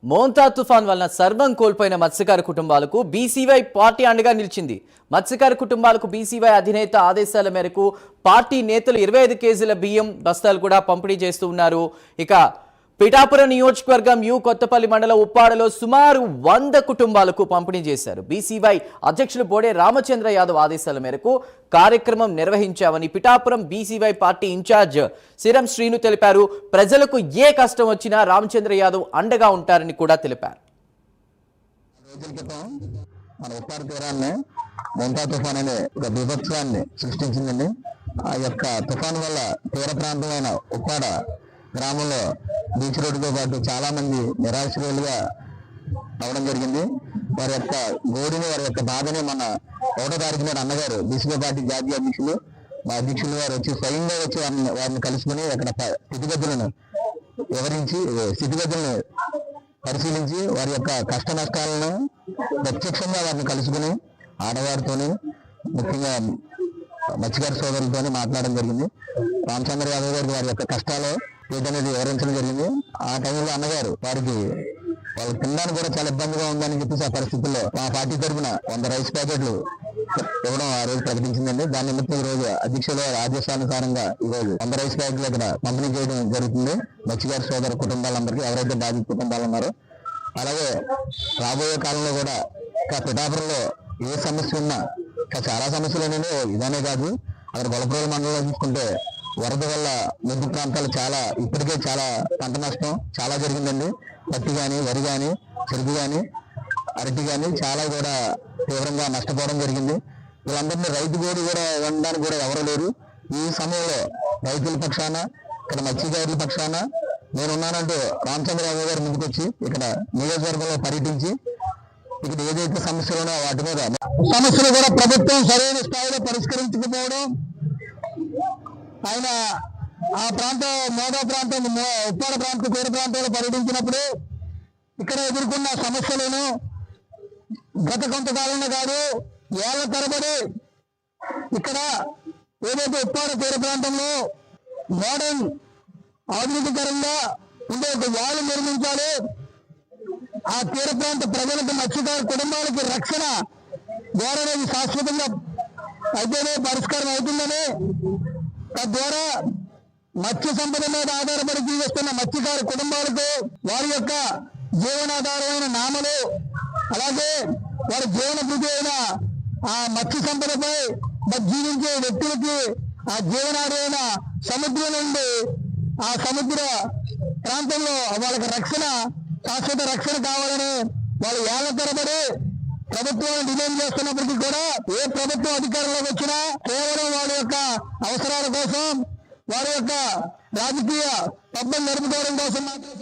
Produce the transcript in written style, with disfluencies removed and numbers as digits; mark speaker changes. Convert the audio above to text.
Speaker 1: మోంతా తుఫాన్ వలన సర్వం కోల్పోయిన మత్స్యకార కుటుంబాలకు బీసీవై పార్టీ అండగా నిలిచింది. మత్స్యకార కుటుంబాలకు బీసీవై అధినేత ఆదేశాల మేరకు పార్టీ నేతలు 25 కేజీల బియ్యం బస్తాలు కూడా పంపిణీ చేస్తూ ఉన్నారు. ఇక పిఠాపురం నియోజకవర్గం యు కొత్తపల్లి మండలం ఉప్పాడలో సుమారు 100 కుటుంబాలకు పంపిణీ చేశారు. బీసీవై అధ్యక్షులు బోడే రామచంద్ర యాదవ్ ఆదేశాల మేరకు కార్యక్రమం నిర్వహించామని Pithapuram BCY party incharge Siram Srinu తెలిపారు. ప్రజలకు ఏ కష్టం వచ్చినా రామచంద్ర యాదవ్ అండగా ఉంటారని కూడా తెలిపారు.
Speaker 2: మన ఉప్పాడ తీరాన్ని మోంతా తుఫాన్ అనే ఒక బీభత్సాన్ని సృష్టించిందండి. ఆ యొక్క తుఫాన్ వల్ల తీర ప్రాంతమైన ఉప్పాడ గ్రామంలో బీచ్ రోడ్డుతో పాటు చాలా మంది నిరాశ్రయులుగా అవడం జరిగింది. వారి యొక్క గోడిని, వారి యొక్క బాధని మన 1వ తారీఖు నాడు అన్నగారు బీసీపీ పార్టీ జాతీయ అధ్యక్షులు, మా అధ్యక్షులు వారు వచ్చి స్వయంగా వచ్చి వారిని కలుసుకుని అక్కడ స్థితిగతులను వివరించి, స్థితిగతులను పరిశీలించి వారి యొక్క కష్ట నష్టాలను ప్రత్యక్షంగా వారిని కలుసుకుని ఆడవారితోని, ముఖ్యంగా మత్స్యకార సోదరులతోని మాట్లాడడం జరిగింది. రామచంద్ర యాదవ్ గారికి వారి యొక్క కష్టాలు ఏదనేది వివరించడం జరిగింది. ఆ టైంలో అన్నగారు వారికి వాళ్ళు తినడానికి కూడా చాలా ఇబ్బందిగా ఉందని చెప్పేసి ఆ పరిస్థితుల్లో మా పార్టీ తరఫున 100 రైస్ ప్యాకెట్లు ఇవ్వడం ఆ రోజు ప్రకటించిందండి. దాని నిమిత్తం ఈ రోజు అధ్యక్షుల ఆదేశానుసారంగా ఈ రోజు 100 రైస్ ప్యాకెట్లు ఇక్కడ పంపిణీ చేయడం జరుగుతుంది మత్స్యకార సోదర కుటుంబాలందరికీ, ఎవరైతే బాధిత కుటుంబాలు ఉన్నారో. అలాగే రాబోయే కాలంలో కూడా ఇంకా పిఠాపురంలో ఏ సమస్య ఉన్నా, ఇంకా చాలా సమస్యలు అనేవి ఇదనే కాదు, అక్కడ గొల్లప్రోలు మండలంలో చూసుకుంటే వరద వల్ల ముందు ప్రాంతాలు ఇప్పటికే చాలా పంట నష్టం చాలా జరిగిందండి. పత్తి కానీ, వరి కానీ, చెరుకు కానీ, అరటి కానీ చాలా కూడా తీవ్రంగా నష్టపోవడం జరిగింది. వీళ్ళందరినీ రైతు గోడు కూడా ఉండడానికి కూడా ఎవరు లేరు. ఈ సమయంలో రైతుల పక్షాన, ఇక్కడ మత్స్యకారుల పక్షాన నేనున్నానంటూ రామచంద్ర యాదవ్ గారు ముందుకొచ్చి ఇక్కడ నియోజకవర్గంలో పర్యటించి ఇక్కడ ఏదైతే సమస్యలు ఉన్నాయో వాటి మీద సమస్యలు కూడా ప్రభుత్వం సరైన స్థాయిలో పరిష్కరించకపోవడం, ఆయన ఆ ప్రాంతం మోదా ప్రాంతం, ఉప్పాడ ప్రాంతం, తీర ప్రాంతంలో పర్యటించినప్పుడు ఇక్కడ ఎదుర్కొన్న సమస్యలను గత కొంతకాలంలో కాదు ఏళ్ల తరబడి ఇక్కడ ఏదైతే ఉప్పాడ తీర ప్రాంతంలో మోడర్న్ ఆధునికకరంగా ఉండే ఒక వాలు నిర్మించాలి, ఆ తీర ప్రాంత ప్రజలకు, మత్స్యకార కుటుంబాలకి రక్షణ గోడనేది శాశ్వతంగా అయితేనే పరిష్కారం అవుతుందని, తద్వారా మత్స్య సంపద మీద ఆధారపడి జీవిస్తున్న మత్స్యకార కుటుంబాలకు వారి యొక్క జీవనాధారమైన నామలు, అలాగే వారి జీవన భృతి అయిన ఆ మత్స్య సంపదపై జీవించే వ్యక్తులకి ఆ జీవనాధారమైన సముద్రం నుండి ఆ సముద్ర ప్రాంతంలో వాళ్ళకి రక్షణ, శాశ్వత రక్షణ కావాలని వాళ్ళు ఏళ్ల తరబడి ప్రభుత్వాన్ని డిమాండ్ చేస్తున్నప్పటికీ కూడా ఏ ప్రభుత్వం అధికారంలోకి వచ్చినా కేవలం వాళ్ళ యొక్క అవసరాల కోసం, వారి యొక్క రాజకీయ పబ్బం నడుపుకోవడం కోసం మాత్రం